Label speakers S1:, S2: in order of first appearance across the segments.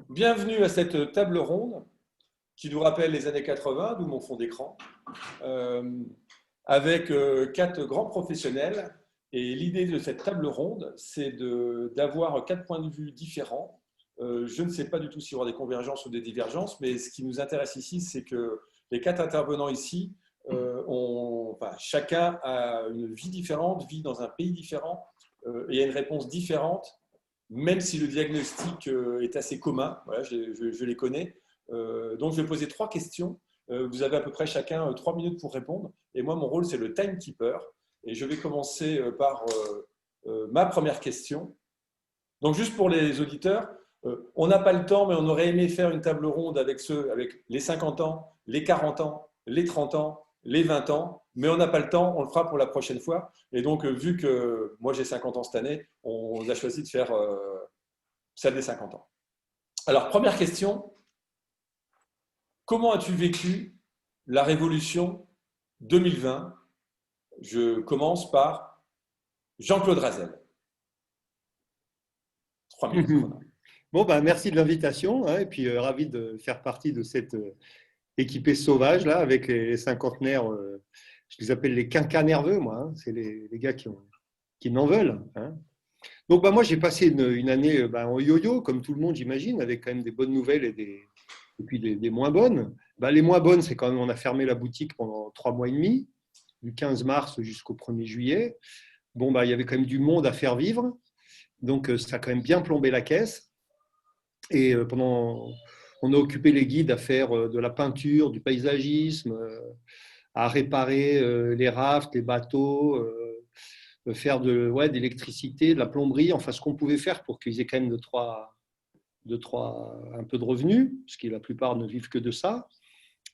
S1: Bienvenue à cette table ronde qui nous rappelle les années 80, d'où mon fond d'écran, euh, avec quatre grands professionnels. Et l'idée de cette table ronde, c'est d'avoir quatre points de vue différents. Je ne sais pas du tout s'il y aura des convergences ou des divergences, mais ce qui nous intéresse ici, c'est que les quatre intervenants ici, chacun a une vie différente, vit dans un pays différent et a une réponse différente même si le diagnostic est assez commun, voilà, je les connais. Donc, je vais poser trois questions. Vous avez à peu près chacun 3 minutes pour répondre. Et moi, mon rôle, c'est le timekeeper. Et je vais commencer par ma première question. Donc, juste pour les auditeurs, on n'a pas le temps, mais on aurait aimé faire une table ronde avec ceux avec les 50 ans, les 40 ans, les 30 ans, les 20 ans, mais on n'a pas le temps, on le fera pour la prochaine fois. Et donc, vu que moi j'ai 50 ans cette année, on a choisi de faire celle des 50 ans. Alors, première question, comment as-tu vécu la révolution 2020? Je commence par Jean-Claude Razel. 3 minutes chrono.
S2: Bon, ben, merci de l'invitation, hein, et puis ravi de faire partie de cette équipée sauvage là, avec les cinquantenaires. Je les appelle les quinquas nerveux, moi. Hein, c'est les gars qui n'en veulent. Hein. Donc, ben, moi, j'ai passé une année en yo-yo, comme tout le monde, j'imagine, avec quand même des bonnes nouvelles et puis des moins bonnes. Ben, les moins bonnes, c'est quand même on a fermé la boutique pendant 3 mois et demi, du 15 mars jusqu'au 1er juillet. Bon, ben, il y avait quand même du monde à faire vivre, donc ça a quand même bien plombé la caisse. Et on a occupé les guides à faire de la peinture, du paysagisme, à réparer les rafts, les bateaux, faire de l'électricité, de la plomberie, enfin ce qu'on pouvait faire pour qu'ils aient quand même un peu de revenus, parce que la plupart ne vivent que de ça.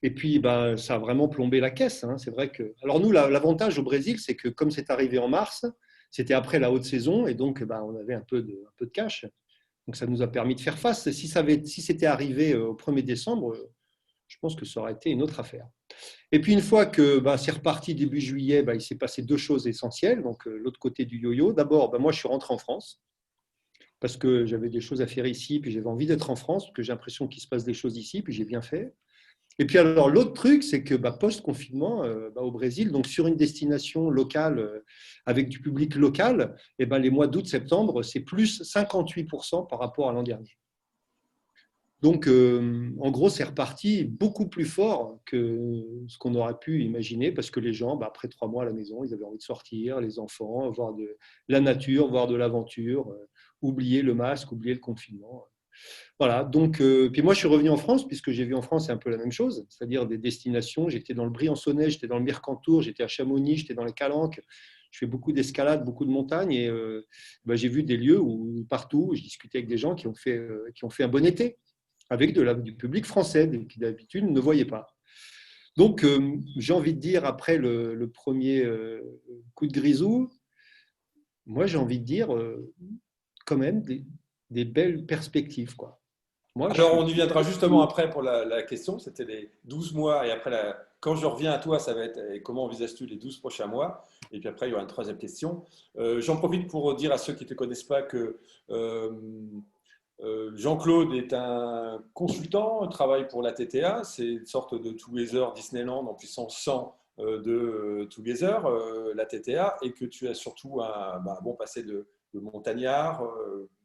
S2: Et puis, ben, ça a vraiment plombé la caisse. Hein. C'est vrai que. Alors nous, l'avantage au Brésil, c'est que comme c'est arrivé en mars, c'était après la haute saison, et donc ben, on avait un peu de cash. Donc ça nous a permis de faire face. Si c'était arrivé au 1er décembre, je pense que ça aurait été une autre affaire. Et puis une fois que c'est reparti début juillet, il s'est passé deux choses essentielles. Donc l'autre côté du yo-yo, d'abord, moi je suis rentré en France parce que j'avais des choses à faire ici, puis j'avais envie d'être en France, parce que j'ai l'impression qu'il se passe des choses ici, puis j'ai bien fait. Et puis alors l'autre truc, c'est que post-confinement au Brésil, donc sur une destination locale avec du public local, les mois d'août, septembre, c'est plus 58% par rapport à l'an dernier. Donc, en gros, c'est reparti beaucoup plus fort que ce qu'on aurait pu imaginer, parce que les gens, après 3 mois à la maison, ils avaient envie de sortir, les enfants, voir de la nature, voir de l'aventure, oublier le masque, oublier le confinement. Voilà, donc, puis moi, je suis revenu en France, puisque j'ai vu en France, c'est un peu la même chose, c'est-à-dire des destinations. J'étais dans le Briançonnais, j'étais dans le Mercantour, j'étais à Chamonix, j'étais dans les Calanques. Je fais beaucoup d'escalade, beaucoup de montagnes, et j'ai vu des lieux où partout, j'ai discuté avec des gens qui ont fait un bon été avec du public français qui d'habitude ne voyait pas. Donc, j'ai envie de dire, après le premier coup de grisou, moi, j'ai envie de dire quand même des belles perspectives. Quoi. Moi, je
S1: Alors,
S2: suis
S1: on y viendra justement après pour la question. C'était les 12 mois. Et après, quand je reviens à toi, ça va être comment envisages-tu les 12 prochains mois? Et puis après, il y aura une troisième question. J'en profite pour dire à ceux qui ne te connaissent pas que euh, Jean-Claude est un consultant, travaille pour la TTA. C'est une sorte de Together Disneyland en puissance 100 de Together, la TTA. Et que tu as surtout un bon passé de montagnard,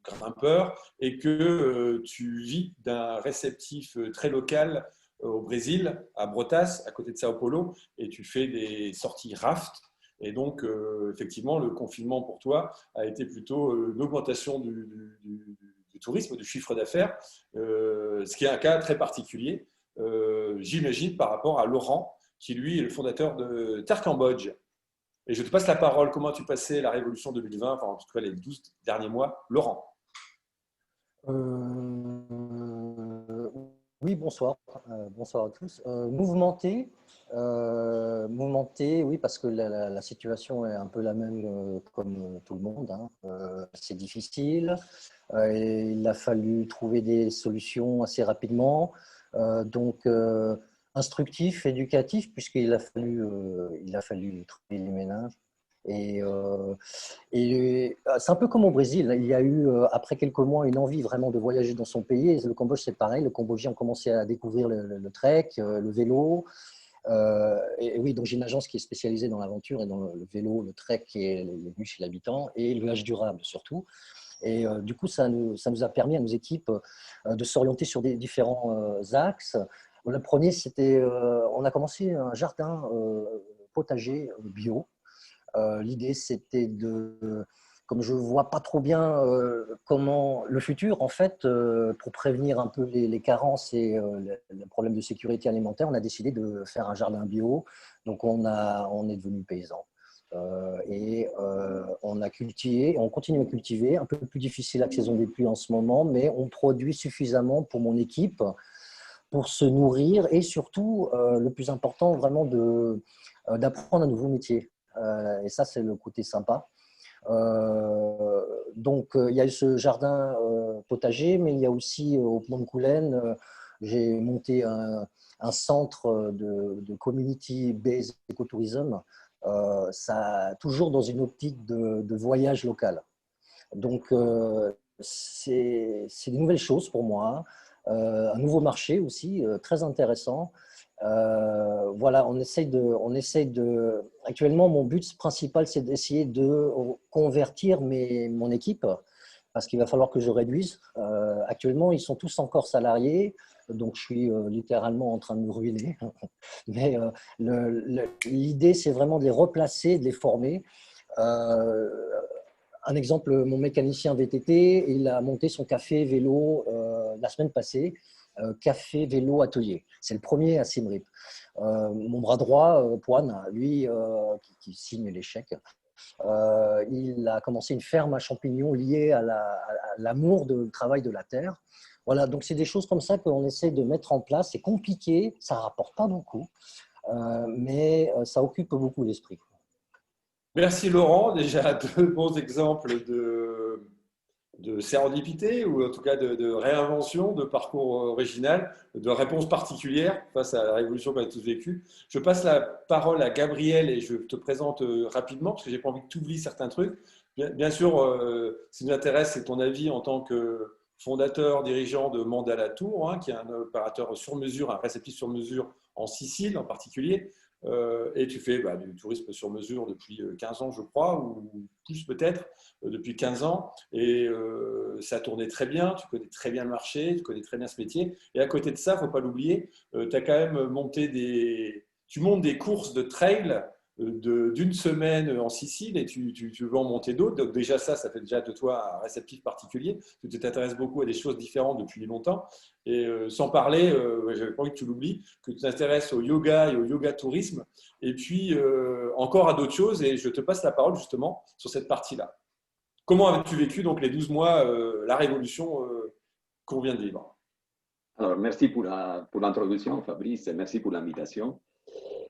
S1: grimpeur, et que tu vis d'un réceptif très local au Brésil, à Brotas, à côté de Sao Paulo, et tu fais des sorties raft. Et donc, effectivement, le confinement pour toi a été plutôt une augmentation du tourisme, du chiffre d'affaires, ce qui est un cas très particulier, j'imagine, par rapport à Laurent, qui lui est le fondateur de Terre Cambodge. Et je te passe la parole. Comment tu passais la révolution 2020, enfin en tout cas les 12 derniers mois, Laurent?
S3: Euh, oui, bonsoir. Bonsoir à tous. Mouvementé, oui, parce que la situation est un peu la même comme tout le monde. Hein. C'est difficile. Et il a fallu trouver des solutions assez rapidement. Donc, instructif, éducatif, puisqu'il a fallu trouver les ménages. Et c'est un peu comme au Brésil. Il y a eu, après quelques mois, une envie vraiment de voyager dans son pays. Et le Cambodge, c'est pareil. Le Cambodgien ont commencé à découvrir le trek, le vélo. Et oui, donc j'ai une agence qui est spécialisée dans l'aventure et dans le vélo, le trek et les bus chez l'habitant et le voyage durable surtout. Et du coup, ça nous a permis à nos équipes de s'orienter sur des différents axes. Le premier, c'était, on a commencé un jardin potager bio. L'idée, c'était de, comme je vois pas trop bien comment le futur, en fait, pour prévenir un peu les carences et les problèmes de sécurité alimentaire, on a décidé de faire un jardin bio. Donc, on est devenu paysan. On a cultivé, on continue à cultiver, un peu plus difficile la saison des pluies en ce moment, mais on produit suffisamment pour mon équipe pour se nourrir et surtout, le plus important, vraiment d'apprendre un nouveau métier. Et ça, c'est le côté sympa. Il y a eu ce jardin potager, mais il y a aussi au Plomb de Coulennes, j'ai monté un centre de community-based écotourisme, ça, toujours dans une optique de voyage local. Donc, c'est des nouvelles choses pour moi, un nouveau marché aussi, très intéressant. Voilà, Actuellement, mon but principal, c'est d'essayer de convertir mon équipe, parce qu'il va falloir que je réduise. Actuellement, ils sont tous encore salariés, donc je suis littéralement en train de me ruiner. Mais l'idée, c'est vraiment de les replacer, de les former. Euh, un exemple, mon mécanicien VTT, il a monté son café vélo la semaine passée, café vélo atelier. C'est le premier à Siem Reap. Mon bras droit, Poine, lui, qui signe les chèques, il a commencé une ferme à champignons liée à l'amour du travail de la terre. Voilà, donc c'est des choses comme ça qu'on essaie de mettre en place. C'est compliqué, ça ne rapporte pas beaucoup, mais ça occupe beaucoup l'esprit.
S1: Merci Laurent, déjà deux bons exemples de sérendipité ou en tout cas de réinvention, de parcours original, de réponse particulière face à la révolution qu'on a tous vécue. Je passe la parole à Gabriel et je te présente rapidement parce que j'ai pas envie que tu oublies certains trucs. Bien sûr, ce qui nous intéresse, c'est ton avis en tant que fondateur, dirigeant de Mandala Tour, hein, qui est un opérateur sur mesure, un réceptif sur mesure en Sicile en particulier. Et tu fais du tourisme sur mesure depuis 15 ans, je crois, ou plus peut-être, depuis 15 ans. Et ça tournait très bien, tu connais très bien le marché, tu connais très bien ce métier. Et à côté de ça, il ne faut pas l'oublier, tu as quand même tu montes des courses de trail d'une semaine en Sicile et tu veux en monter d'autres. Donc déjà ça fait déjà de toi un réceptif particulier. Tu t'intéresses beaucoup à des choses différentes depuis longtemps. Et sans parler, j'avais pas envie que tu l'oublies, que tu t'intéresses au yoga et au yoga tourisme. Et puis encore à d'autres choses. Et je te passe la parole justement sur cette partie-là. Comment as-tu vécu donc les 12 mois, la révolution qu'on vient de vivre?
S4: Alors, merci pour l'introduction, Fabrice, et merci pour l'invitation.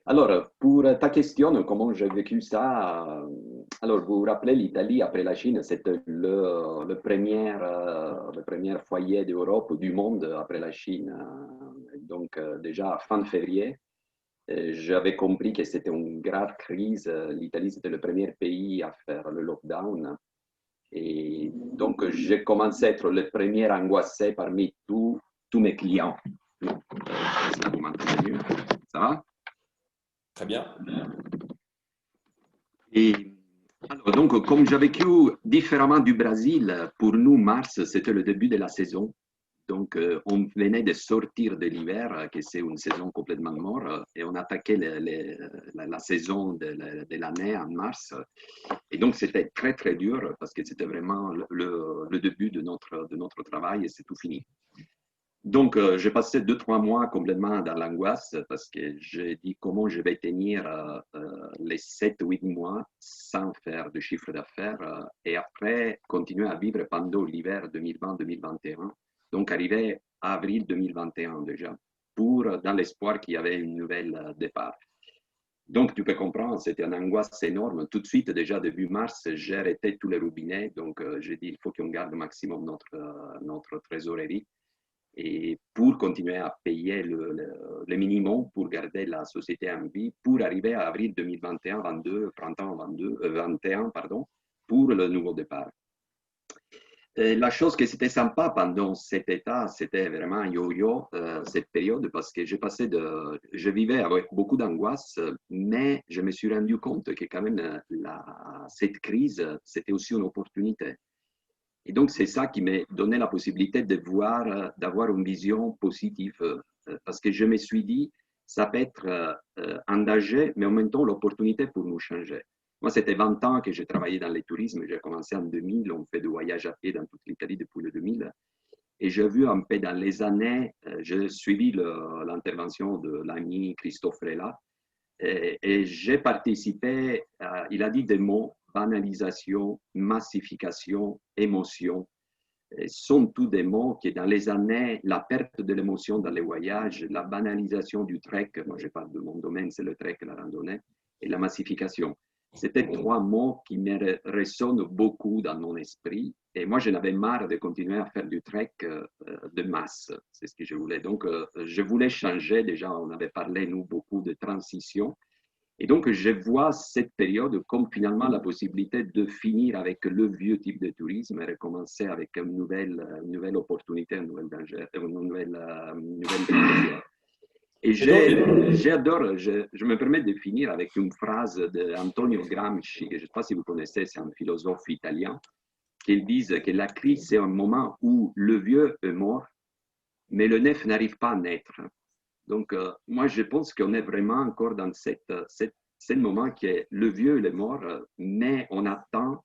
S4: Alors, pour ta question, comment j'ai vécu ça? Alors, vous vous rappelez, l'Italie, après la Chine, c'était le premier foyer d'Europe, du monde, après la Chine. Donc, déjà, fin février, j'avais compris que c'était une grave crise. L'Italie, c'était le premier pays à faire le lockdown. Et donc, j'ai commencé à être le premier angoissé parmi tous mes clients. Est-ce que vous m'entendez mieux? Ça va?
S1: Très bien.
S4: Et alors, donc, comme j'ai vécu différemment du Brésil, pour nous, mars, c'était le début de la saison. Donc, on venait de sortir de l'hiver, que c'est une saison complètement morte, et on attaquait la saison de l'année en mars. Et donc, c'était très, très dur parce que c'était vraiment le début de notre travail et c'est tout fini. Donc, j'ai passé 2-3 mois complètement dans l'angoisse parce que j'ai dit comment je vais tenir les 7-8 mois sans faire de chiffre d'affaires et après continuer à vivre pendant l'hiver 2020-2021. Donc, arrivé à avril 2021 déjà, dans l'espoir qu'il y avait une nouvelle départ. Donc, tu peux comprendre, c'était une angoisse énorme. Tout de suite, déjà début mars, j'ai arrêté tous les robinets. Donc, j'ai dit, il faut qu'on garde au maximum notre trésorerie. et pour continuer à payer le minimum pour garder la société en vie, pour arriver à avril 2021, 22, printemps 21, pardon, pour le nouveau départ. La chose que c'était sympa pendant cet état, c'était vraiment un yo-yo, cette période, parce que je vivais avec beaucoup d'angoisse, mais je me suis rendu compte que quand même cette crise, c'était aussi une opportunité. Et donc, c'est ça qui m'a donné la possibilité de voir, d'avoir une vision positive, parce que je me suis dit, ça peut être un danger, mais en même temps l'opportunité pour nous changer. Moi, c'était 20 ans que j'ai travaillé dans le tourisme. J'ai commencé en 2000. On fait des voyages à pied dans toute l'Italie depuis le 2000. Et j'ai vu un peu dans les années, j'ai suivi l'intervention de l'ami Christophe Rella. Et j'ai participé, il a dit des mots, banalisation, massification, émotion. Sont tous des mots qui, dans les années, la perte de l'émotion dans les voyages, la banalisation du trek, moi je parle de mon domaine, c'est le trek, la randonnée, et la massification. C'était trois mots qui me résonnent beaucoup dans mon esprit. Et moi, je n'avais marre de continuer à faire du trek de masse. C'est ce que je voulais. Donc, je voulais changer. Déjà, on avait parlé, nous, beaucoup de transition. Et donc, je vois cette période comme finalement la possibilité de finir avec le vieux type de tourisme et recommencer avec une nouvelle opportunité, une nouvelle danger, une nouvelle danger. Et j'adore, je me permets de finir avec une phrase d'Antonio Gramsci, que je ne sais pas si vous connaissez, c'est un philosophe italien, qui dit que la crise, c'est un moment où le vieux est mort, mais le neuf n'arrive pas à naître. Donc, moi, je pense qu'on est vraiment encore dans ce moment qui est le vieux, il est mort, mais on attend,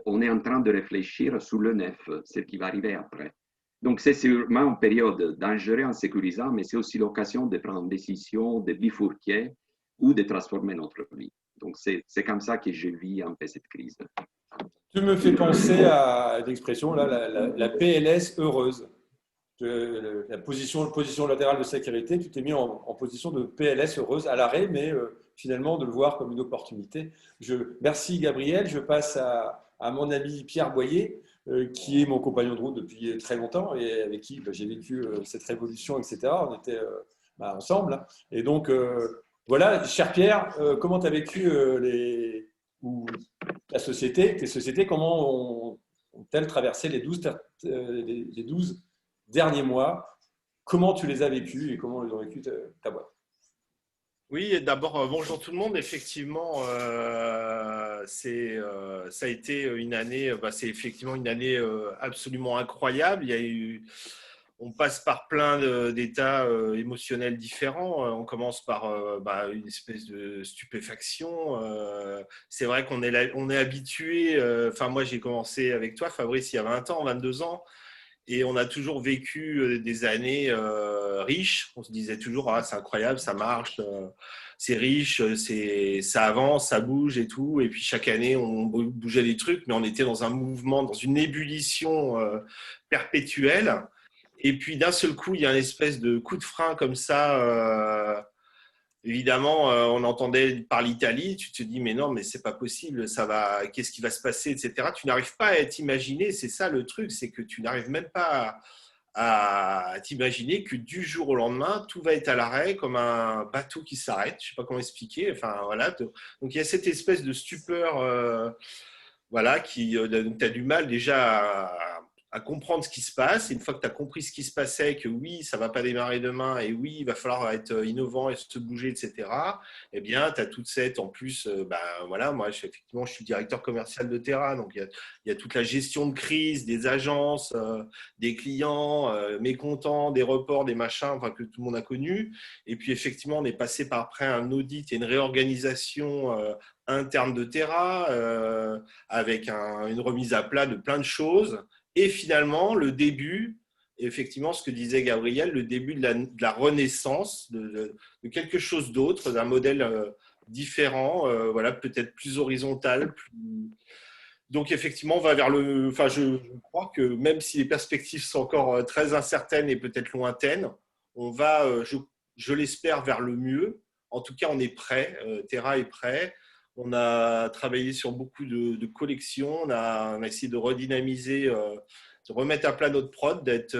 S4: on est en train de réfléchir sur le neuf, ce qui va arriver après. Donc, c'est sûrement une période dangereuse en sécurisant, mais c'est aussi l'occasion de prendre une décision, de bifurquer ou de transformer notre vie. Donc, c'est comme ça que je vis un peu cette crise.
S1: Tu me fais penser à l'expression, là, la PLS heureuse. La position latérale de sécurité, tu t'es mis en position de PLS heureuse à l'arrêt, mais finalement de le voir comme une opportunité. Merci Gabriel, je passe à mon ami Pierre Boyer, qui est mon compagnon de route depuis très longtemps et avec qui j'ai vécu cette révolution, etc. On était ensemble. Et donc, voilà, cher Pierre, comment tu as vécu tes sociétés, comment ont-elles traversé les 12 derniers mois? Comment tu les as vécus et comment ils ont vécu ta boîte?
S5: Oui, d'abord, bonjour tout le monde. Effectivement, ça a été une année, c'est effectivement une année absolument incroyable. On passe par plein d'états émotionnels différents. On commence par une espèce de stupéfaction. C'est vrai qu'on est habitué. Enfin, moi, j'ai commencé avec toi, Fabrice, il y a 20 ans, 22 ans. Et on a toujours vécu des années riches. On se disait toujours, ah, c'est incroyable, ça marche, c'est riche, ça avance, ça bouge et tout. Et puis chaque année, on bougeait des trucs, mais on était dans un mouvement, dans une ébullition perpétuelle. Et puis d'un seul coup, il y a une espèce de coup de frein comme ça. Évidemment, on entendait par l'Italie, tu te dis mais non, mais c'est pas possible, qu'est-ce qui va se passer, etc. Tu n'arrives pas à t'imaginer, c'est ça le truc, c'est que tu n'arrives même pas à t'imaginer que du jour au lendemain, tout va être à l'arrêt comme un bateau qui s'arrête. Je sais pas comment expliquer. Enfin voilà, donc il y a cette espèce de stupeur, voilà, donc tu as du mal déjà à comprendre ce qui se passe. Et une fois que tu as compris ce qui se passait, que oui, ça ne va pas démarrer demain, et oui, il va falloir être innovant et se bouger, etc., eh bien, tu as toute cette, en plus, voilà, moi, effectivement, je suis directeur commercial de Terra, donc il y a toute la gestion de crise, des agences, des clients mécontents, des reports, des machins, enfin, que tout le monde a connu. Et puis, effectivement, on est passé par après un audit et une réorganisation interne de Terra, avec une remise à plat de plein de choses. Et finalement, le début, effectivement, ce que disait Gabriel, le début de la renaissance, de quelque chose d'autre, d'un modèle différent, voilà, peut-être plus horizontal. Donc, effectivement, on va vers le. Enfin, je crois que même si les perspectives sont encore très incertaines et peut-être lointaines, on va, je l'espère, vers le mieux. En tout cas, on est prêt. Terra est prêt. On a travaillé sur beaucoup de collections. On a essayé de redynamiser remettre à plat notre prod, d'être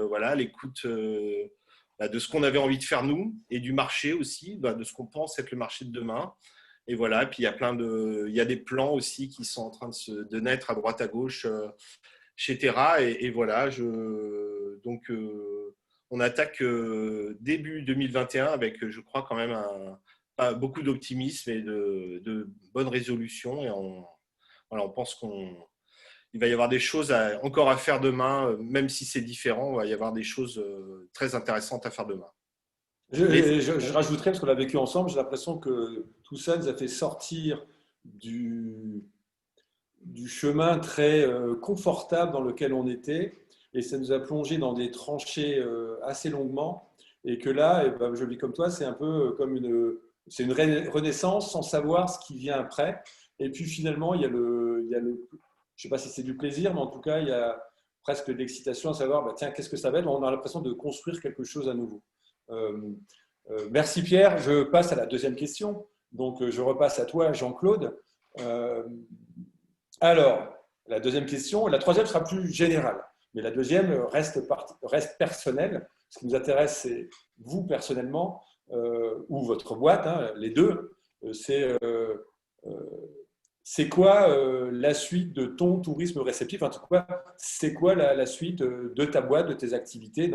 S5: voilà, à l'écoute de ce qu'on avait envie de faire nous et du marché aussi, de ce qu'on pense être le marché de demain. Et voilà, puis il y a des plans aussi qui sont en train de naître à droite à gauche chez Terra. Et voilà, donc on attaque début 2021 avec, je crois, quand même beaucoup d'optimisme et de bonnes résolutions. Et voilà, on pense qu'il va y avoir des choses encore à faire demain, même si c'est différent, il va y avoir des choses très intéressantes à faire demain.
S1: Je rajouterais, parce qu'on l'a vécu ensemble, j'ai l'impression que tout ça nous a fait sortir du chemin très confortable dans lequel on était, et ça nous a plongé dans des tranchées assez longuement, et que là, ben, je le vis comme toi, c'est un peu comme c'est une renaissance sans savoir ce qui vient après. Et puis finalement, il y a je ne sais pas si c'est du plaisir, mais en tout cas, il y a presque de l'excitation à savoir, bah, tiens, qu'est-ce que ça va être? On a l'impression de construire quelque chose à nouveau. Merci Pierre. Je passe à la deuxième question. Donc, je repasse à toi, Jean-Claude. Alors, la deuxième question, la troisième sera plus générale, mais la deuxième reste personnelle. Ce qui nous intéresse, c'est vous personnellement, ou votre boîte, hein, les deux. C'est quoi la suite de ton tourisme réceptif? En tout cas, c'est quoi la suite de ta boîte, de tes activités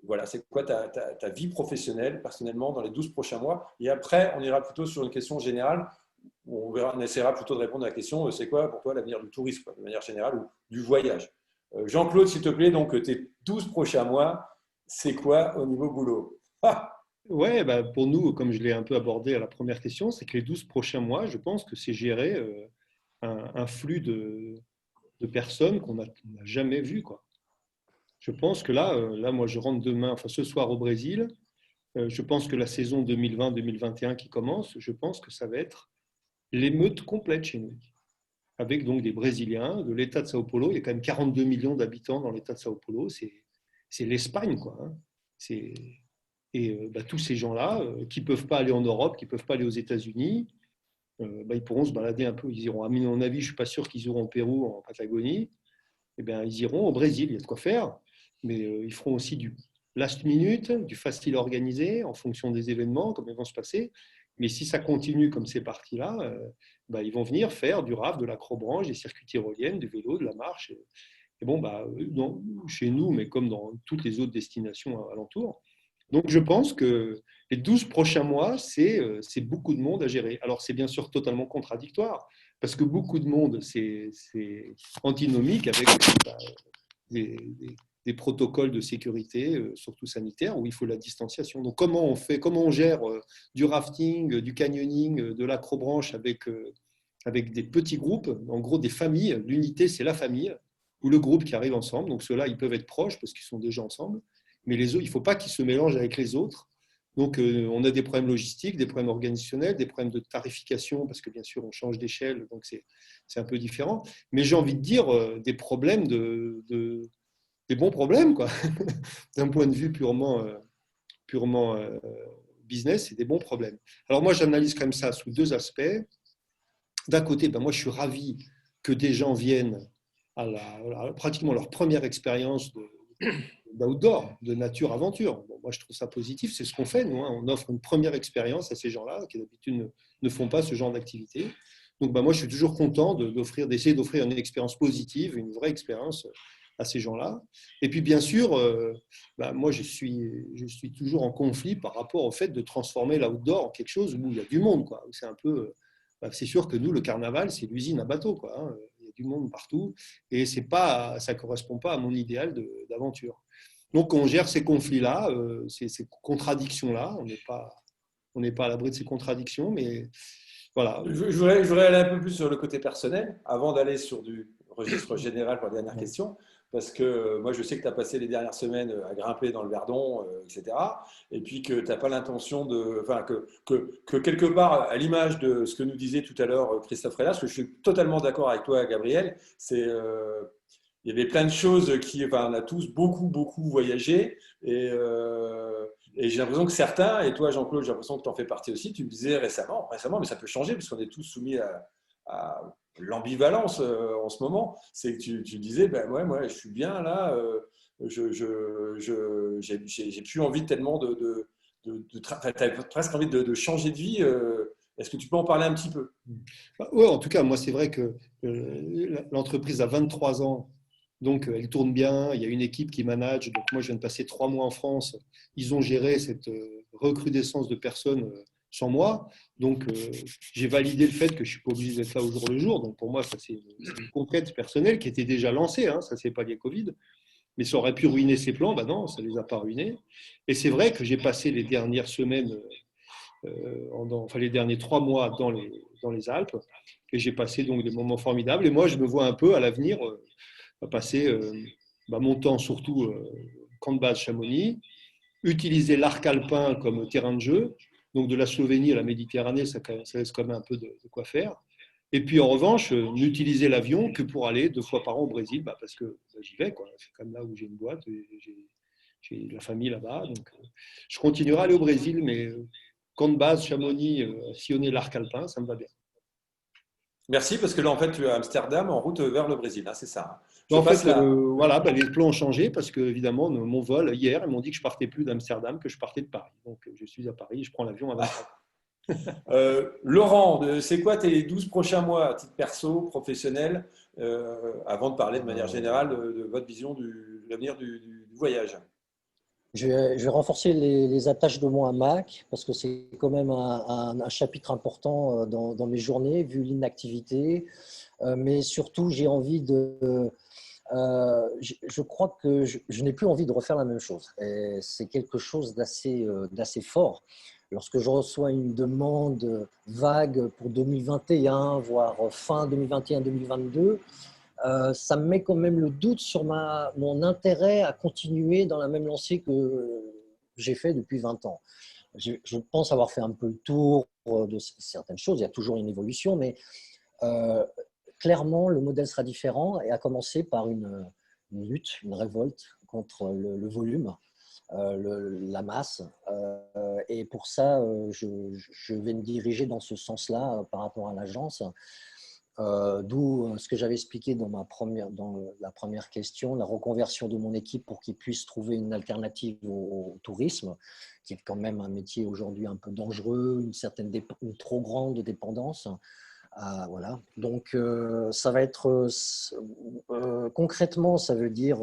S1: voilà, c'est quoi ta vie professionnelle, personnellement, dans les 12 prochains mois? Et après, on ira plutôt sur une question générale. On essaiera plutôt de répondre à la question, c'est quoi pour toi l'avenir du tourisme, de manière générale, ou du voyage? Jean-Claude, s'il te plaît, donc tes 12 prochains mois, c'est quoi au niveau boulot?
S2: Ouais, bah, pour nous, comme je l'ai un peu abordé à la première question, c'est que les 12 prochains mois, je pense que c'est gérer un flux de personnes qu'on n'a jamais vues, quoi. Je pense que là, moi, je rentre demain, enfin ce soir au Brésil. Je pense que la saison 2020-2021 qui commence, je pense que ça va être l'émeute complète chez nous, avec donc des Brésiliens de l'État de Sao Paulo. Il y a quand même 42 millions d'habitants dans l'État de Sao Paulo. C'est l'Espagne, quoi. Hein. Tous ces gens-là qui ne peuvent pas aller en Europe, qui ne peuvent pas aller aux États-Unis, ils pourront se balader un peu. Ils iront, à mon avis, je ne suis pas sûr qu'ils iront au Pérou, en Patagonie. Eh bien, ils iront au Brésil, il y a de quoi faire. Mais ils feront aussi du last minute, du facile organisé en fonction des événements, comme ils vont se passer. Mais si ça continue comme c'est parti là, ils vont venir faire du RAF, de l'acrobranche, des circuits tyroliennes, du vélo, de la marche. Et bon, chez nous, mais comme dans toutes les autres destinations alentours. Donc, je pense que les 12 prochains mois, c'est beaucoup de monde à gérer. Alors, c'est bien sûr totalement contradictoire, parce que beaucoup de monde, c'est antinomique avec des protocoles de sécurité, surtout sanitaires, où il faut la distanciation. Donc, comment on gère du rafting, du canyoning, de l'acrobranche avec des petits groupes, en gros des familles. L'unité, c'est la famille, ou le groupe qui arrive ensemble. Donc, ceux-là, ils peuvent être proches parce qu'ils sont déjà ensemble. Mais les autres, il ne faut pas qu'ils se mélangent avec les autres. Donc, on a des problèmes logistiques, des problèmes organisationnels, des problèmes de tarification, parce que bien sûr, on change d'échelle, donc c'est un peu différent. Mais j'ai envie de dire des problèmes des bons problèmes, quoi. D'un point de vue purement business, c'est des bons problèmes. Alors moi, j'analyse quand même ça sous deux aspects. D'un côté, moi, je suis ravi que des gens viennent à pratiquement leur première expérience d'outdoor, de nature-aventure. Bon, moi, je trouve ça positif, c'est ce qu'on fait, nous. Hein. On offre une première expérience à ces gens-là qui d'habitude ne font pas ce genre d'activité. Donc, moi, je suis toujours content d'essayer d'offrir une expérience positive, une vraie expérience à ces gens-là. Et puis, bien sûr, moi, je suis toujours en conflit par rapport au fait de transformer l'outdoor en quelque chose où il y a du monde, quoi. C'est un peu... c'est sûr que nous, le carnaval, c'est l'usine à bateau, quoi. Hein. Il y a du monde partout et ça ne correspond pas à mon idéal d'aventure. Donc, on gère ces conflits-là, ces contradictions-là. On n'est pas à l'abri de ces contradictions, mais voilà.
S1: Je voudrais aller un peu plus sur le côté personnel avant d'aller sur du registre général pour la dernière question. Parce que moi, je sais que tu as passé les dernières semaines à grimper dans le Verdon, etc. Et puis que tu n'as pas l'intention que quelque part, à l'image de ce que nous disait tout à l'heure Christophe Rellas, que je suis totalement d'accord avec toi, Gabriel, il y avait plein de choses on a tous beaucoup voyagé. Et j'ai l'impression que certains, et toi, Jean-Claude, j'ai l'impression que tu en fais partie aussi, tu me disais récemment, mais ça peut changer, puisqu'on est tous soumis l'ambivalence en ce moment. C'est que tu disais, ben ouais, moi, je suis bien là, j'ai plus envie tellement t'avais presque envie de changer de vie. Est-ce que tu peux en parler un petit peu?
S2: Oui, en tout cas, moi, c'est vrai que l'entreprise a 23 ans, donc elle tourne bien, il y a une équipe qui manage. Donc moi, je viens de passer 3 mois en France. Ils ont géré cette recrudescence de personnes sans moi. Donc, j'ai validé le fait que je ne suis pas obligé d'être là au jour le jour. Donc, pour moi, ça, c'est une conquête personnelle qui était déjà lancée. Hein, ça, c'est pas lié Covid. Mais ça aurait pu ruiner ses plans. Ben non, ça ne les a pas ruinés. Et c'est vrai que j'ai passé les dernières semaines enfin les derniers 3 mois dans les Alpes. Et j'ai passé donc des moments formidables. Et moi, je me vois un peu à l'avenir passer mon temps surtout camp de base Chamonix, utiliser l'arc alpin comme terrain de jeu. Donc de la Slovénie à la Méditerranée, ça laisse quand même un peu de quoi faire. Et puis en revanche, n'utiliser l'avion que pour aller 2 fois par an au Brésil, parce que j'y vais. C'est comme là où j'ai une boîte, j'ai la famille là-bas. Donc je continuerai à aller au Brésil, mais camp de base, Chamonix, sillonner l'arc alpin, ça me va bien.
S1: Merci, parce que là, en fait, tu es à Amsterdam en route vers le Brésil, hein, c'est ça. Hein. Je
S2: En
S1: passe
S2: fait,
S1: là.
S2: voilà, les plans ont changé parce que, évidemment, mon vol, hier, ils m'ont dit que je partais plus d'Amsterdam, que je partais de Paris. Donc, je suis à Paris, je prends l'avion à 23.
S1: Laurent, c'est quoi tes 12 prochains mois à titre perso, professionnel, avant de parler de manière générale de votre vision de l'avenir du voyage?
S3: Je vais renforcer les attaches de moi à Mac parce que c'est quand même un chapitre important dans mes journées, vu l'inactivité. Mais surtout, j'ai envie je crois que je n'ai plus envie de refaire la même chose. Et c'est quelque chose d'assez fort. Lorsque je reçois une demande vague pour 2021, voire fin 2021-2022, ça me met quand même le doute sur mon intérêt à continuer dans la même lancée que j'ai fait depuis 20 ans. Je pense avoir fait un peu le tour de certaines choses. Il y a toujours une évolution, mais clairement, le modèle sera différent et à commencer par une lutte, une révolte contre le volume, la masse. Et pour ça, je vais me diriger dans ce sens-là par rapport à l'agence. D'où ce que j'avais expliqué dans la première question, la reconversion de mon équipe pour qu'ils puissent trouver une alternative au tourisme, qui est quand même un métier aujourd'hui un peu dangereux, une trop grande dépendance. Voilà. Donc, ça va être concrètement, ça veut dire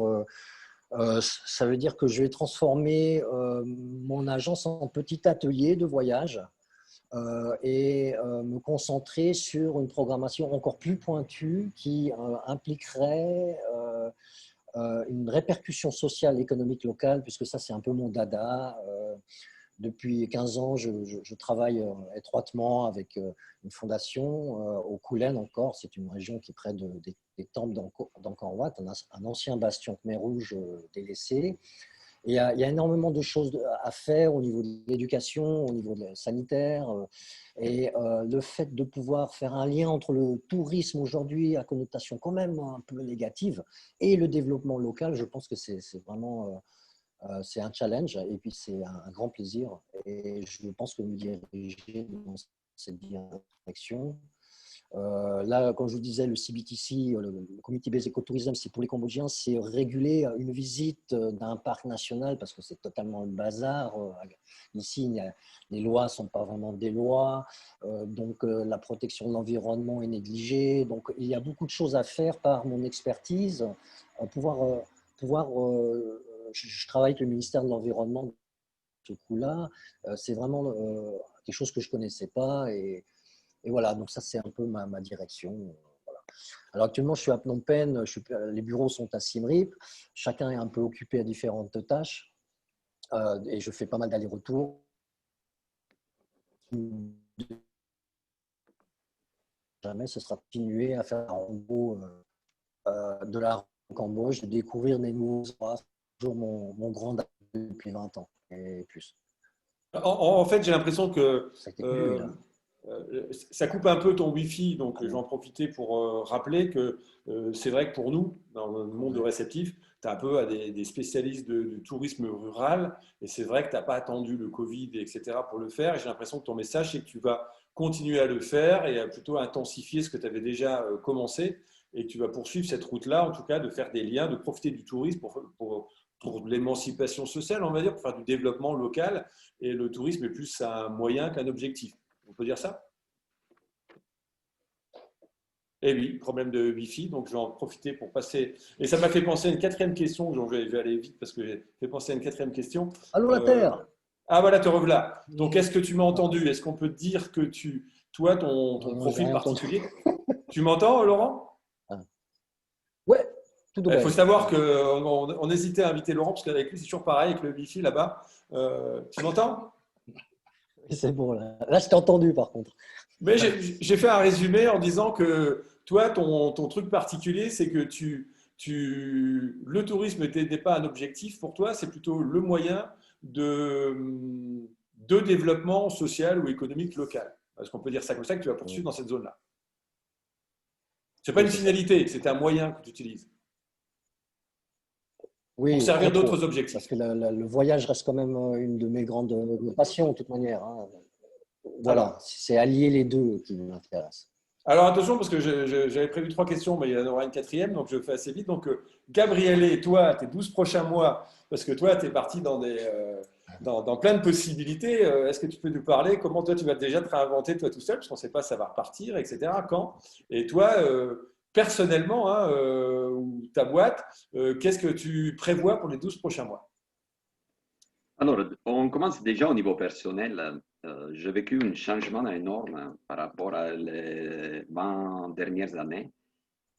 S3: que je vais transformer mon agence en petit atelier de voyage et me concentrer sur une programmation encore plus pointue qui impliquerait une répercussion sociale et économique locale, puisque ça, c'est un peu mon dada. Depuis 15 ans, je travaille étroitement avec une fondation au Koulen encore. C'est une région qui est près des temples d'Angkor Wat, un ancien bastion Khmer Rouge délaissé. Et il y a énormément de choses à faire au niveau de l'éducation, au niveau sanitaire. Et le fait de pouvoir faire un lien entre le tourisme aujourd'hui à connotation quand même un peu négative et le développement local, je pense que c'est vraiment c'est un challenge et puis c'est un grand plaisir. Et je pense que me diriger dans cette direction. Là, comme je vous disais, le CBTC, le Community Based Ecotourism, c'est pour les Cambodgiens, c'est réguler une visite d'un parc national parce que c'est totalement le bazar. Ici, les lois ne sont pas vraiment des lois, donc la protection de l'environnement est négligée. Donc, il y a beaucoup de choses à faire par mon expertise. Je travaille avec le ministère de l'Environnement. Ce coup-là, c'est vraiment quelque chose que je ne connaissais pas et voilà, donc ça, c'est un peu ma direction. Voilà. Alors actuellement, je suis à Phnom Penh, les bureaux sont à Siem Reap. Chacun est un peu occupé à différentes tâches et je fais pas mal d'allers-retours. Jamais, ce sera continuer à faire en gros de l'art au Cambodge, de découvrir des nouveaux endroits. C'est toujours mon grand dada depuis 20 ans et plus.
S1: En fait, j'ai l'impression que
S3: Ça a été plus, là.
S1: ça coupe un peu ton Wi-Fi, donc je vais en profiter pour rappeler que c'est vrai que pour nous, dans le monde de réceptif, tu as un peu à des spécialistes du tourisme rural. Et c'est vrai que tu n'as pas attendu le Covid, etc. pour le faire. Et j'ai l'impression que ton message, c'est que tu vas continuer à le faire et à plutôt intensifier ce que tu avais déjà commencé. Et que tu vas poursuivre cette route-là, en tout cas, de faire des liens, de profiter du tourisme pour l'émancipation sociale, on va dire, pour faire du développement local. Et le tourisme est plus un moyen qu'un objectif. On peut dire ça? Eh oui, problème de Wi-Fi, donc je vais en profiter pour passer. Et ça m'a fait penser à une quatrième question, donc je vais aller vite parce que j'ai fait penser à une quatrième question.
S3: Allô la Terre.
S1: Ah voilà, te revoilà. Donc est-ce que tu m'as entendu? Est-ce qu'on peut dire que toi, ton
S3: Non, j'ai
S1: profil
S3: rien entendu.
S1: particulier, tu m'entends, Laurent?
S3: Ouais, tout de
S1: Il faut
S3: même.
S1: savoir qu'on hésitait à inviter Laurent parce qu'avec lui, c'est toujours pareil avec le Wi-Fi là-bas. Tu m'entends?
S3: C'est bon, là. Là, je t'ai entendu, par contre.
S1: Mais j'ai fait un résumé en disant que toi, ton truc particulier, c'est que le tourisme n'était pas un objectif pour toi, c'est plutôt le moyen de développement social ou économique local. Est-ce qu'on peut dire ça comme ça, que tu vas poursuivre dans cette zone-là? Ce n'est pas
S3: Oui,
S1: une
S3: c'est ça.
S1: finalité, c'est un moyen que tu utilises pour
S3: Oui,
S1: servir
S3: entre
S1: d'autres
S3: autres. Parce
S1: objectifs.
S3: que le voyage reste quand même une de mes grandes passions, de toute manière, hein. Voilà,
S1: Alors,
S3: c'est allier les deux qui m'intéresse.
S1: Alors attention, parce que j'avais prévu 3 questions, mais il y en aura une quatrième, donc je fais assez vite. Donc, Gabriele, et toi, tes 12 prochains mois, parce que toi, tu es parti dans plein de possibilités. Est-ce que tu peux nous parler comment toi, tu vas déjà te réinventer toi tout seul, parce qu'on ne sait pas ça va repartir, etc. Quand? Et toi, personnellement, hein, ou ta boîte, qu'est-ce que tu prévois pour les 12 prochains mois?
S4: Alors, on commence déjà au niveau personnel. J'ai vécu un changement énorme par rapport à les 20 dernières années,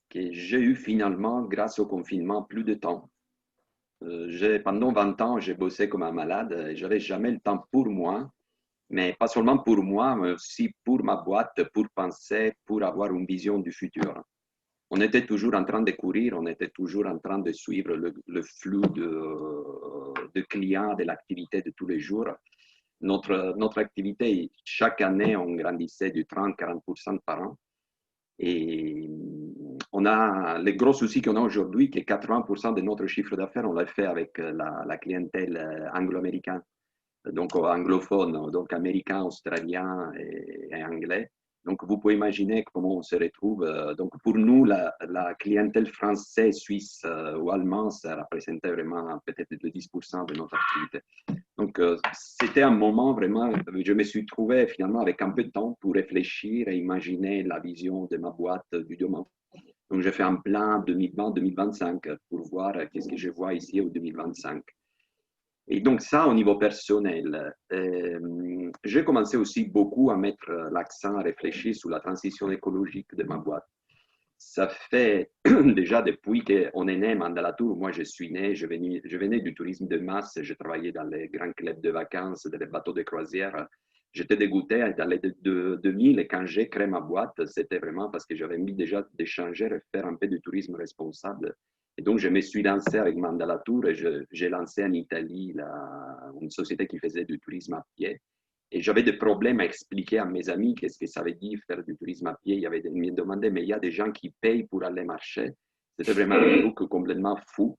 S4: que j'ai eu finalement, grâce au confinement, plus de temps. Pendant 20 ans, j'ai bossé comme un malade et je n'avais jamais le temps pour moi, mais pas seulement pour moi, mais aussi pour ma boîte, pour penser, pour avoir une vision du futur. On était toujours en train de courir, on était toujours en train de suivre le flux de clients, de l'activité de tous les jours. Notre activité, chaque année, on grandissait de 30-40% par an. Et on a les gros soucis qu'on a aujourd'hui, que 80% de notre chiffre d'affaires, on l'a fait avec la clientèle anglo-américaine, donc anglophone, donc américain, australien et anglais. Donc, vous pouvez imaginer comment on se retrouve. Donc, pour nous, la clientèle française, suisse ou allemande, ça représentait vraiment peut-être 10% de notre activité. Donc, c'était un moment vraiment, je me suis trouvé finalement avec un peu de temps pour réfléchir et imaginer la vision de ma boîte du demain. Donc, j'ai fait un plan 2020-2025 pour voir qu'est-ce que je vois ici au 2025. Et donc, ça, au niveau personnel, j'ai commencé aussi beaucoup à mettre l'accent, à réfléchir sur la transition écologique de ma boîte. Ça fait déjà depuis qu'on est né Mandalatour, moi je suis né, je venais du tourisme de masse, je travaillais dans les grands clubs de vacances, dans les bateaux de croisière. J'étais dégoûté dans les 2000 et quand j'ai créé ma boîte, c'était vraiment parce que j'avais mis déjà d'échanger et faire un peu de tourisme responsable. Et donc je me suis lancé avec Mandalatour et j'ai lancé en Italie une société qui faisait du tourisme à pied. Et j'avais des problèmes à expliquer à mes amis qu'est-ce que ça veut dire faire du tourisme à pied. Ils me demandaient, mais il y a des gens qui payent pour aller marcher. C'était vraiment un truc complètement fou.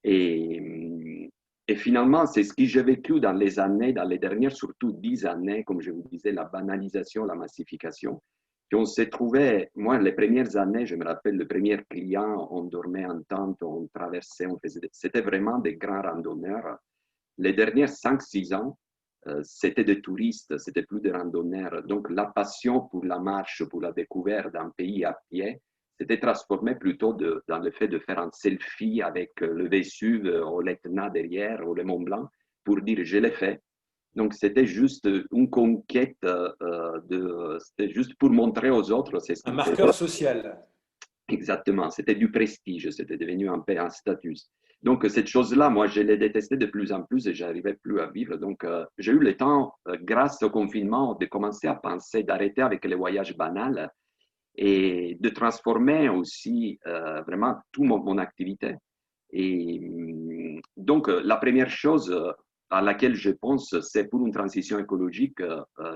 S4: Et finalement, c'est ce que j'ai vécu dans les dernières, surtout 10 années, comme je vous disais, la banalisation, la massification. Puis on s'est trouvé, moi, les premières années, je me rappelle, le premier client, on dormait en tente, on traversait, c'était vraiment des grands randonneurs. Les dernières 5-6 ans, c'était des touristes, c'était plus des randonneurs. Donc, la passion pour la marche, pour la découverte d'un pays à pied, s'était transformée plutôt dans le fait de faire un selfie avec le Vésuve ou l'Etna derrière ou le Mont Blanc pour dire je l'ai fait. Donc, c'était juste une conquête, c'était juste pour montrer aux autres.
S1: Un marqueur social.
S4: Exactement, c'était du prestige, c'était devenu un peu un statut. Donc, cette chose-là, moi, je l'ai détestée de plus en plus et je n'arrivais plus à vivre. Donc, j'ai eu le temps, grâce au confinement, de commencer à penser, d'arrêter avec les voyages banals et de transformer aussi vraiment toute mon activité. Et donc, la première chose à laquelle je pense, c'est pour une transition écologique.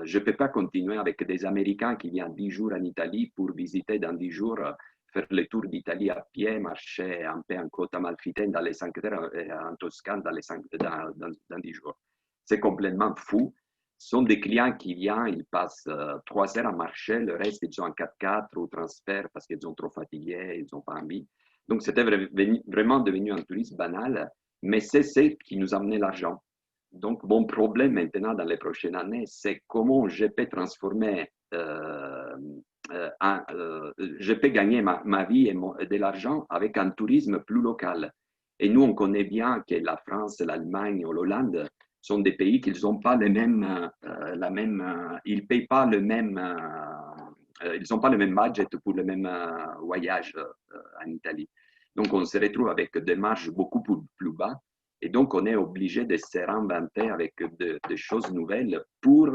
S4: Je ne peux pas continuer avec des Américains qui viennent 10 jours en Italie pour visiter dans 10 jours faire le tour d'Italie à pied, marcher un peu en Côte Amalfitaine dans les 5 heures et en Toscane dans 10 jours. C'est complètement fou. Ce sont des clients qui viennent, ils passent 3 heures à marcher, le reste, ils sont en 4x4 ou transfert parce qu'ils sont trop fatigués, ils n'ont pas envie. Donc, c'était vraiment devenu un tourisme banal, mais c'est ce qui nous amenait l'argent. Donc, mon problème maintenant dans les prochaines années, c'est comment je peux transformer, je peux gagner ma vie et de l'argent avec un tourisme plus local. Et nous, on connaît bien que la France, l'Allemagne ou l'Hollande sont des pays qui n'ont pas les mêmes, ils payent pas le même, ils n'ont pas le même budget pour le même voyage en Italie. Donc, on se retrouve avec des marges beaucoup plus bas. Et donc, on est obligé de se réinventer avec des choses nouvelles pour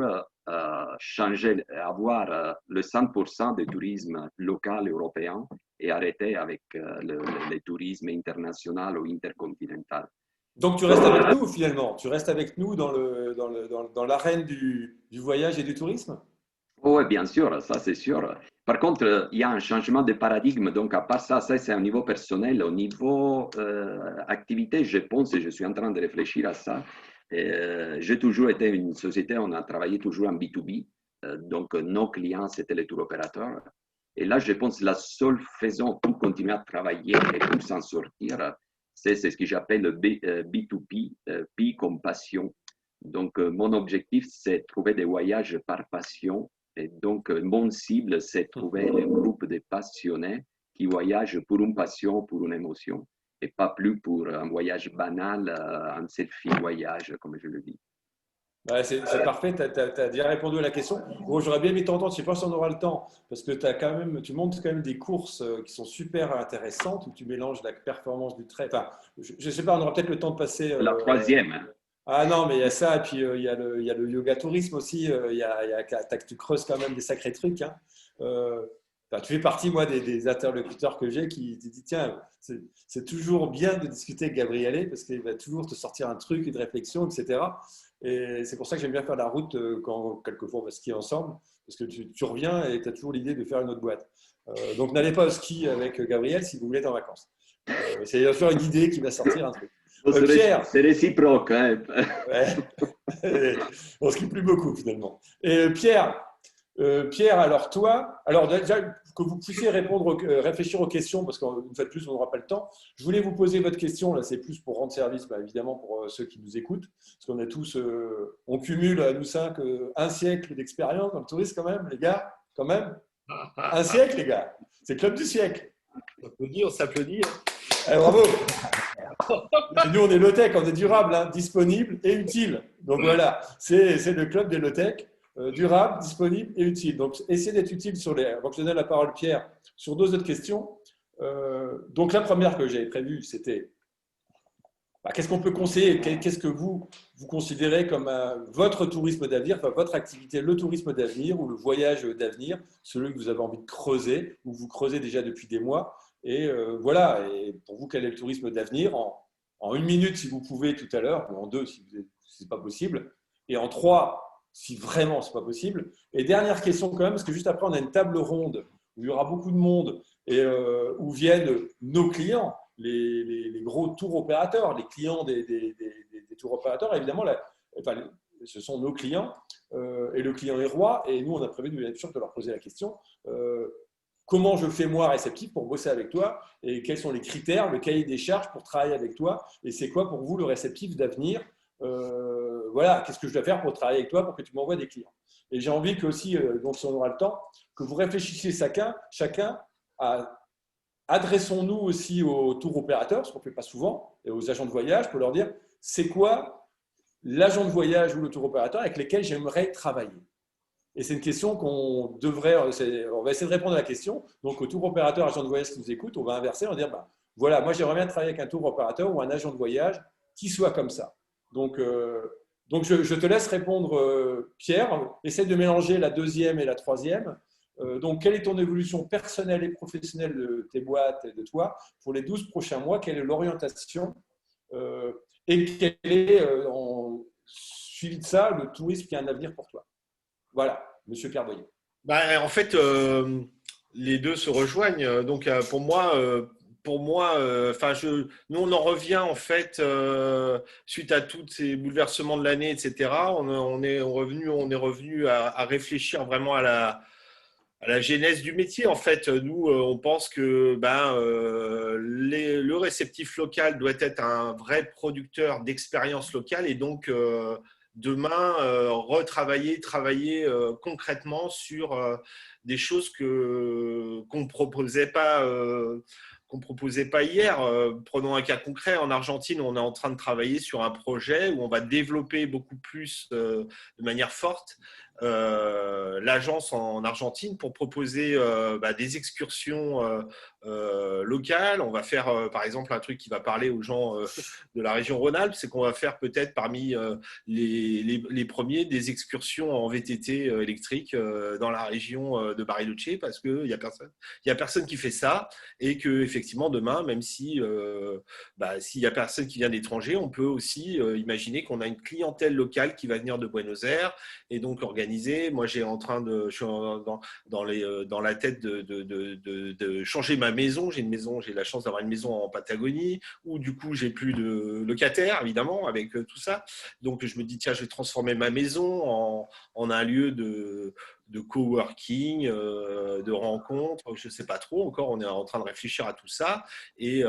S4: changer, avoir le 100% de tourisme local européen et arrêter avec le tourisme international ou intercontinental.
S1: Donc, tu restes avec nous finalement. Tu restes avec nous dans l'arène du voyage et du tourisme?
S4: Oui, bien sûr, ça c'est sûr. Par contre, il y a un changement de paradigme. Donc, à part ça, c'est un niveau personnel. Au niveau activité, je pense, et je suis en train de réfléchir à ça. J'ai toujours été une société, on a travaillé toujours en B2B. Donc, nos clients, c'était les tour opérateurs. Et là, je pense que la seule façon pour continuer à travailler et pour s'en sortir, c'est ce que j'appelle le B2P, P comme passion. Donc, mon objectif, c'est de trouver des voyages par passion. Et donc, mon cible, c'est trouver un groupe de passionnés qui voyagent pour une passion, pour une émotion, et pas plus pour un voyage banal, un selfie voyage, comme je le dis.
S1: Ouais, c'est parfait, tu as déjà répondu à la question. Bon, j'aurais bien aimé t'entendre, je ne sais pas si on aura le temps, parce que tu montes quand même des courses qui sont super intéressantes, où tu mélanges la performance du trait. Enfin, je ne sais pas, on aura peut-être le temps de passer.
S4: La troisième.
S1: Ah non, mais il y a ça, et puis il y a le yoga tourisme aussi, tu creuses quand même des sacrés trucs. Hein. Enfin, tu fais partie, moi, des interlocuteurs que j'ai qui te disent, tiens, c'est toujours bien de discuter avec Gabriele, parce qu'il va toujours te sortir un truc, une réflexion, etc. Et c'est pour ça que j'aime bien faire la route quand quelquefois on va skier ensemble, parce que tu reviens et tu as toujours l'idée de faire une autre boîte. Donc n'allez pas au ski avec Gabriel si vous voulez être en vacances. C'est bien sûr une idée qui va sortir un truc. Pierre,
S4: c'est réciproque. Hein.
S1: Ouais. On skie plus beaucoup finalement. Et Pierre, alors toi, alors déjà que vous puissiez réfléchir aux questions, parce qu'une fois de plus, on n'aura pas le temps. Je voulais vous poser votre question, là c'est plus pour rendre service, évidemment, pour ceux qui nous écoutent, parce qu'on a tous, on cumule, nous cinq, un siècle d'expérience dans le tourisme quand même, les gars, quand même. Un siècle, les gars. C'est le club du siècle.
S5: On s'applaudit.
S1: Bravo. Nous, on est low-tech, on est durable, hein, disponible et utile. Donc voilà, c'est le club des low-tech. Durable, disponible et utile. Donc, essayez d'être utile avant que je donne la parole à Pierre sur deux autres questions. Donc, la première que j'avais prévue, c'était qu'est-ce qu'on peut conseiller? Qu'est-ce que vous considérez comme votre tourisme d'avenir, enfin, votre activité, le tourisme d'avenir ou le voyage d'avenir, celui que vous avez envie de creuser ou que vous creusez déjà depuis des mois? Et voilà, et pour vous, quel est le tourisme d'avenir en 1 minute, si vous pouvez, tout à l'heure, ou en 2, si ce n'est pas possible, et en 3, si vraiment ce n'est pas possible. Et dernière question quand même, parce que juste après, on a une table ronde où il y aura beaucoup de monde et où viennent nos clients, les gros tours opérateurs, les clients des tours opérateurs. Évidemment, ce sont nos clients et le client est roi. Et nous, on a prévu bien sûr de leur poser la question. Comment je fais moi réceptif pour bosser avec toi et quels sont les critères, le cahier des charges pour travailler avec toi et c'est quoi pour vous le réceptif d'avenir? Voilà, qu'est-ce que je dois faire pour travailler avec toi pour que tu m'envoies des clients? Et j'ai envie que aussi, donc si on aura le temps, que vous réfléchissiez chacun à adressons-nous aussi aux tours opérateurs, ce qu'on ne fait pas souvent, et aux agents de voyage pour leur dire c'est quoi l'agent de voyage ou le tour opérateur avec lesquels j'aimerais travailler. Et c'est une question on va essayer de répondre à la question. Donc, au tour opérateur, agent de voyage qui nous écoute, on va inverser, on va dire, voilà, moi j'aimerais bien travailler avec un tour opérateur ou un agent de voyage qui soit comme ça. Donc je te laisse répondre, Pierre. Essaie de mélanger la deuxième et la troisième. Donc, quelle est ton évolution personnelle et professionnelle de tes boîtes et de toi pour les 12 prochains mois? Quelle est l'orientation et quel est, suivi de ça, le tourisme qui a un avenir pour toi? Voilà, Monsieur Pierre Boyer.
S5: En fait, les deux se rejoignent. Donc, pour moi, nous, on en revient en fait suite à tous ces bouleversements de l'année, etc. On est revenu à réfléchir vraiment à la genèse du métier. En fait, nous, on pense que le réceptif local doit être un vrai producteur d'expérience locale et donc demain travailler concrètement sur des choses qu'on proposait pas hier. Prenons un cas concret. En Argentine, on est en train de travailler sur un projet où on va développer beaucoup plus de manière forte l'agence en Argentine pour proposer des excursions locales. On va faire par exemple un truc qui va parler aux gens de la région Rhône-Alpes, c'est qu'on va faire peut-être parmi les premiers des excursions en VTT électrique dans la région de Bariloche parce qu'il n'y a personne qui fait ça et que effectivement demain, même si s'il n'y a personne qui vient d'étranger, on peut aussi imaginer qu'on a une clientèle locale qui va venir de Buenos Aires et donc organiser. Moi, je suis dans la tête de changer ma maison. J'ai la chance d'avoir une maison en Patagonie où du coup, j'ai plus de locataires, évidemment, avec tout ça. Donc, je me dis, tiens, je vais transformer ma maison en un lieu de coworking, de rencontres. Je ne sais pas trop encore. On est en train de réfléchir à tout ça. Et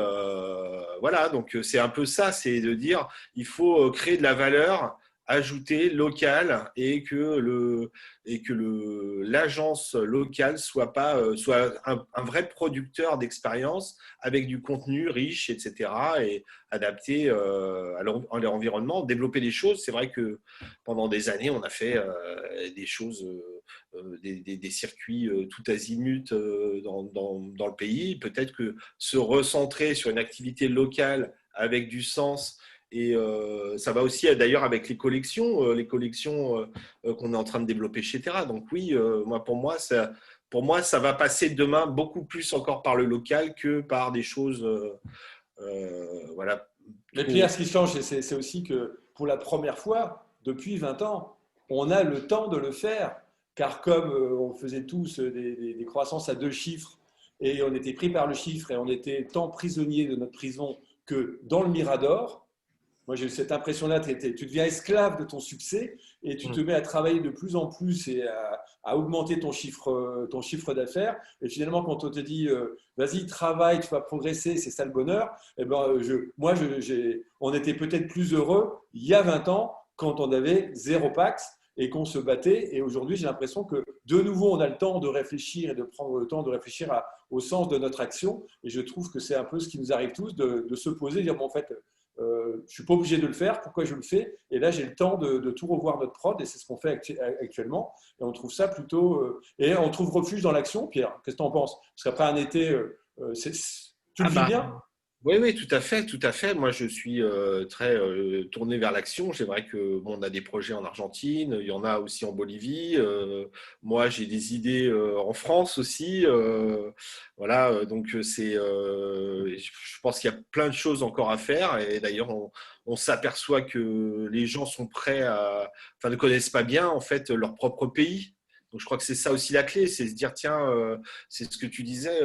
S5: voilà, donc c'est un peu ça, c'est de dire, il faut créer de la valeur ajouter local et que l'agence locale soit un vrai producteur d'expérience avec du contenu riche, etc. et adapté à leur environnement, développer des choses. C'est vrai que pendant des années, on a fait des choses, des circuits tout azimut dans le pays. Peut-être que se recentrer sur une activité locale avec du sens. Et ça va aussi d'ailleurs avec les collections qu'on est en train de développer chez Terra. Donc oui, pour moi, ça va passer demain beaucoup plus encore par le local que par des choses, voilà.
S1: Mais Pierre, ce qui change, c'est aussi que pour la première fois depuis 20 ans, on a le temps de le faire. Car comme on faisait tous des croissances à 2 chiffres et on était pris par le chiffre et on était tant prisonnier de notre prison que dans le Mirador. Moi, j'ai eu cette impression-là, tu deviens esclave de ton succès et tu te mets à travailler de plus en plus et à augmenter ton chiffre d'affaires. Et finalement, quand on te dit, vas-y, travaille, tu vas progresser, c'est ça le bonheur, eh ben, on était peut-être plus heureux il y a 20 ans quand on avait 0 Pax et qu'on se battait. Et aujourd'hui, j'ai l'impression que de nouveau, on a le temps de réfléchir et de prendre le temps de réfléchir au sens de notre action. Et je trouve que c'est un peu ce qui nous arrive tous, de se poser et dire, bon, en fait, je ne suis pas obligé de le faire, pourquoi je le fais? Et là, j'ai le temps de tout revoir notre prod, et c'est ce qu'on fait actuellement. Et on trouve ça plutôt… et on trouve refuge dans l'action, Pierre. Qu'est-ce que tu en penses? Parce qu'après un été, tu le vis bien?
S5: Oui, tout à fait, tout à fait. Moi, je suis très tourné vers l'action. C'est vrai que on a des projets en Argentine, il y en a aussi en Bolivie. Moi, j'ai des idées en France aussi. Voilà, donc je pense qu'il y a plein de choses encore à faire. Et d'ailleurs, on s'aperçoit que les gens sont ne connaissent pas bien en fait leur propre pays. Donc, je crois que c'est ça aussi la clé, c'est se dire, tiens, c'est ce que tu disais,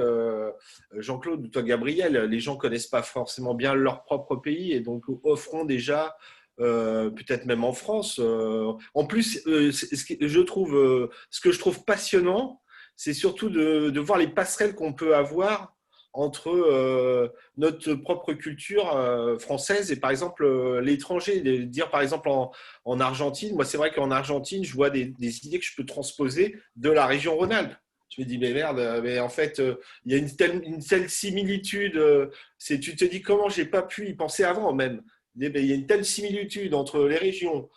S5: Jean-Claude, ou toi, Gabriel, les gens ne connaissent pas forcément bien leur propre pays et donc offrons déjà, peut-être même en France. En plus, ce que je trouve passionnant, c'est surtout de voir les passerelles qu'on peut avoir entre notre propre culture française et par exemple l'étranger. Dire par exemple en Argentine, moi c'est vrai qu'en Argentine, je vois des idées que je peux transposer de la région Rhône-Alpes. Je me dis, mais merde, mais en fait, il y a une telle similitude. Tu te dis, comment j'ai pas pu y penser avant même. Il y a une telle similitude entre les régions.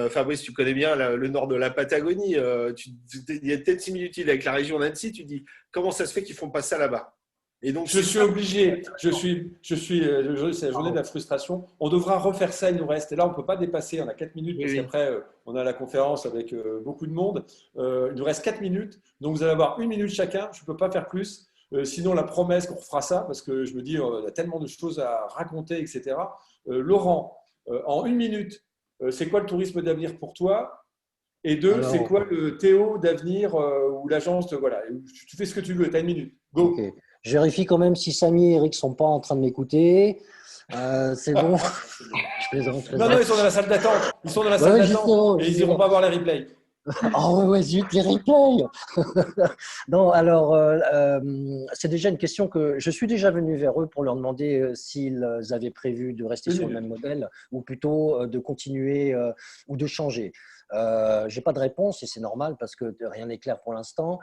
S5: Fabrice, tu connais bien le nord de la Patagonie. Il y a une telle similitude avec la région d'Annecy. Tu te dis, comment ça se fait qu'ils font pas ça là-bas? Et donc,
S1: je suis obligé, c'est la journée de la frustration. On devra refaire ça, il nous reste. Et là, on ne peut pas dépasser, on a 4 minutes, parce qu'après, on a la conférence avec beaucoup de monde. Il nous reste 4 minutes, donc vous allez avoir 1 minute chacun, je ne peux pas faire plus. Sinon, la promesse qu'on refera ça, parce que je me dis, il y a tellement de choses à raconter, etc. Laurent, en 1 minute, c'est quoi le tourisme d'avenir pour toi? Et deux, c'est
S3: Alors,
S1: quoi le Théo d'avenir ou l'agence voilà, tu fais ce que tu veux, tu as une minute. Go.
S3: ok. Je vérifie quand même si Samy et Eric sont pas en train de m'écouter. C'est bon. Je plaisante, je
S1: Non, non,
S3: plaisante.
S1: ils sont dans la salle d'attente. Ils sont dans la
S3: Ouais,
S1: salle
S3: ouais,
S1: d'attente
S3: justement,
S1: et ils n'iront
S3: justement.
S1: pas voir les replays.
S3: Ah ouais, ouais, zut, les replays. Non, alors, c'est déjà une question que je suis déjà venu vers eux pour leur demander s'ils avaient prévu de rester
S1: Une
S3: sur le
S1: minute.
S3: même modèle ou plutôt de continuer ou de changer. J'ai pas de réponse et c'est normal parce que rien n'est clair pour l'instant.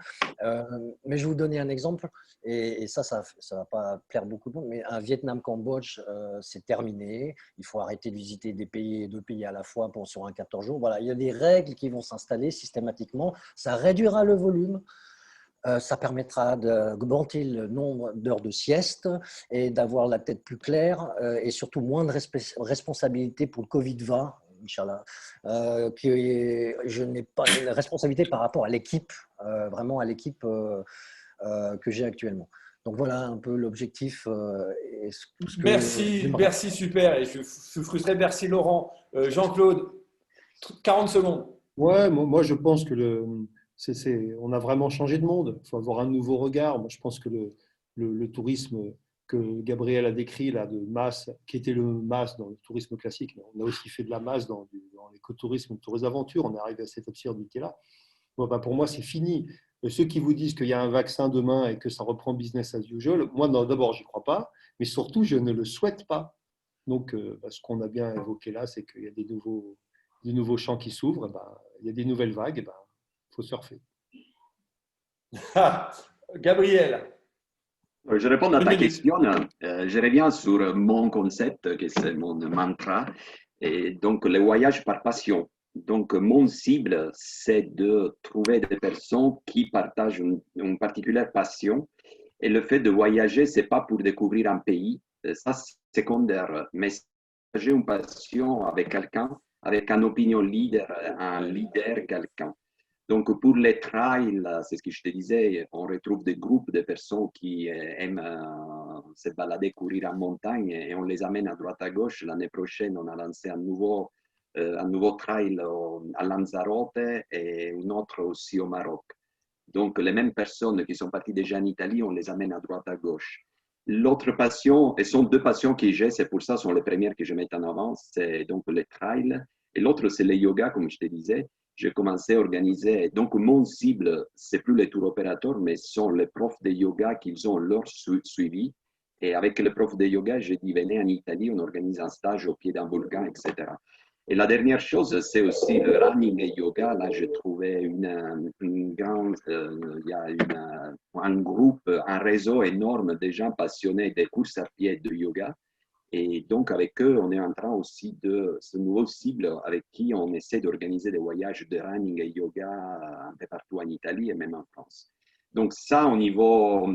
S3: Mais je vais vous donner un exemple et ça va pas plaire beaucoup de monde. Mais un Vietnam-Cambodge, c'est terminé. Il faut arrêter de visiter des pays, deux pays à la fois sur un 14 jours. Voilà, il y a des règles qui vont s'installer systématiquement. Ça réduira le volume. Ça permettra d'augmenter le nombre d'heures de sieste et d'avoir la tête plus claire et surtout moins de responsabilité pour le Covid-20. Inch'Allah, que je n'ai pas de responsabilité par rapport à l'équipe, vraiment à l'équipe que j'ai actuellement. Donc voilà un peu l'objectif et ce que
S1: Merci,
S3: j'aimerais.
S1: merci, super. Et je suis frustré. Merci, Laurent. Jean-Claude, 40 secondes.
S2: Ouais, moi, je pense que on a vraiment changé de monde. Il faut avoir un nouveau regard. Moi, je pense que le tourisme que Gabriel a décrit là, de masse, qui était le masse dans le tourisme classique, mais on a aussi fait de la masse dans l'écotourisme, le tourisme d'aventure. On est arrivé à cette absurdité-là. Bon, bah, pour moi, c'est fini. Ceux qui vous disent qu'il y a un vaccin demain et que ça reprend business as usual, moi, d'abord, j'y crois pas, mais surtout, je ne le souhaite pas. Donc, ce qu'on a bien évoqué là, c'est qu'il y a des nouveaux champs qui s'ouvrent, il y a des nouvelles vagues, il faut surfer.
S1: Ah, Gabriel,
S4: Je réponds à
S1: une
S4: ta
S1: minute.
S4: question. Je reviens sur mon concept, que c'est mon mantra, et donc le voyage par passion. Donc, mon cible, c'est de trouver des personnes qui partagent une particulière passion. Et le fait de voyager, c'est pas pour découvrir un pays, ça c'est secondaire, mais partager une passion avec quelqu'un, avec un opinion leader, un leader, quelqu'un. Donc, pour les trails, c'est ce que je te disais, on retrouve des groupes de personnes qui aiment se balader, courir en montagne et on les amène à droite à gauche. L'année prochaine, on a lancé un nouveau trail à Lanzarote et un autre aussi au Maroc. Donc, les mêmes personnes qui sont parties déjà en Italie, on les amène à droite à gauche. L'autre passion, et sont deux passions que j'ai, c'est pour ça, sont les premières que je mets en avant, c'est donc le trail. Et l'autre, c'est le yoga, comme je te disais. J'ai commencé à organiser. Donc, mon cible, c'est plus les tour opérateurs, mais sont les profs de yoga qui ont leur suivi. Et avec les profs de yoga, j'ai dit, venez en Italie, on organise un stage au pied d'un volcan, etc. Et la dernière chose, c'est aussi le running et yoga. Là, j'ai trouvé une grande, il y a un groupe, un réseau énorme de gens passionnés des courses à pied de yoga. Et donc, avec eux, on est en train aussi de ce nouveau cible avec qui on essaie d'organiser des voyages de running et yoga un peu partout en Italie et même en France. Donc, ça, au niveau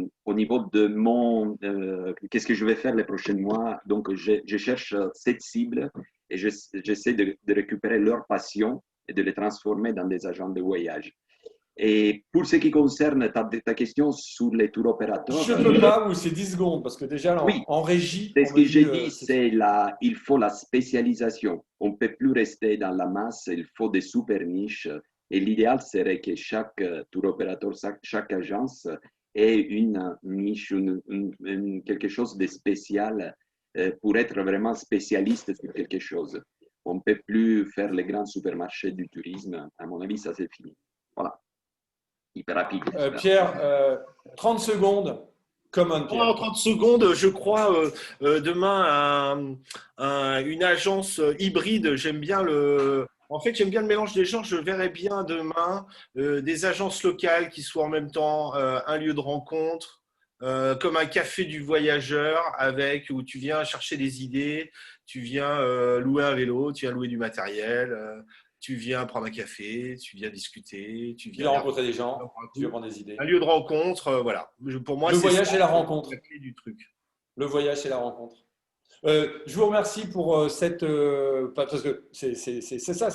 S4: de qu'est-ce que je vais faire les prochains mois? Donc, je cherche cette cible et j'essaie de récupérer leur passion et de les transformer dans des agents de voyage. Et pour ce qui concerne ta question sur les tours opérateurs,
S1: Je peux pas, ou c'est 10 secondes, parce que déjà
S4: oui,
S1: en régie,
S4: c'est
S1: on
S4: ce
S1: me
S4: que j'ai
S1: dit
S4: dit, c'est il faut la spécialisation. On ne peut plus rester dans la masse, il faut des super niches. Et l'idéal serait que chaque tour opérateur, chaque agence ait une niche, quelque chose de spécial pour être vraiment spécialiste sur quelque chose. On ne peut plus faire les grands supermarchés du tourisme. À mon avis, ça c'est fini. Voilà, hyper rapide.
S1: Pierre, 30 secondes. Common,
S5: En
S1: Pierre.
S5: 30 secondes, je crois demain une agence hybride. En fait, j'aime bien le mélange des genres. Je verrais bien demain des agences locales qui soient en même temps un lieu de rencontre, comme un café du voyageur, où tu viens chercher des idées, tu viens louer un vélo, tu viens louer du matériel, tu viens prendre un café, tu viens discuter, tu
S1: Tu
S5: viens
S1: viens
S5: aller
S1: rencontrer des
S5: boire
S1: gens,
S5: un
S1: tu veux
S5: coup.
S1: prendre des idées.
S5: Un lieu de rencontre, voilà. Pour moi,
S1: Le
S5: c'est ça
S1: voyage et la rencontre.
S5: la clé du truc.
S1: Le voyage et la rencontre. Je vous remercie pour parce que c'est ça,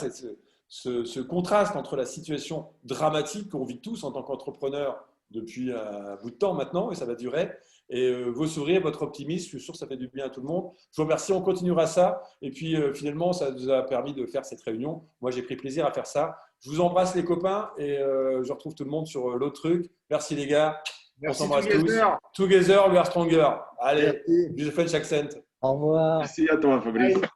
S1: ce contraste entre la situation dramatique qu'on vit tous en tant qu'entrepreneurs depuis un bout de temps maintenant, et ça va durer, et vos sourires, votre optimisme, je suis sûr que ça fait du bien à tout le monde. Je vous remercie, on continuera ça, et puis finalement, ça nous a permis de faire cette réunion. Moi, j'ai pris plaisir à faire ça. Je vous embrasse les copains et je retrouve tout le monde sur l'autre truc. Merci les gars.
S5: Merci,
S1: On s'embrasse tous.
S5: together.
S1: Together, we are stronger. Allez,
S2: Merci.
S1: du French accent.
S3: Au revoir.
S4: Merci à toi, Fabrice.
S5: Bye.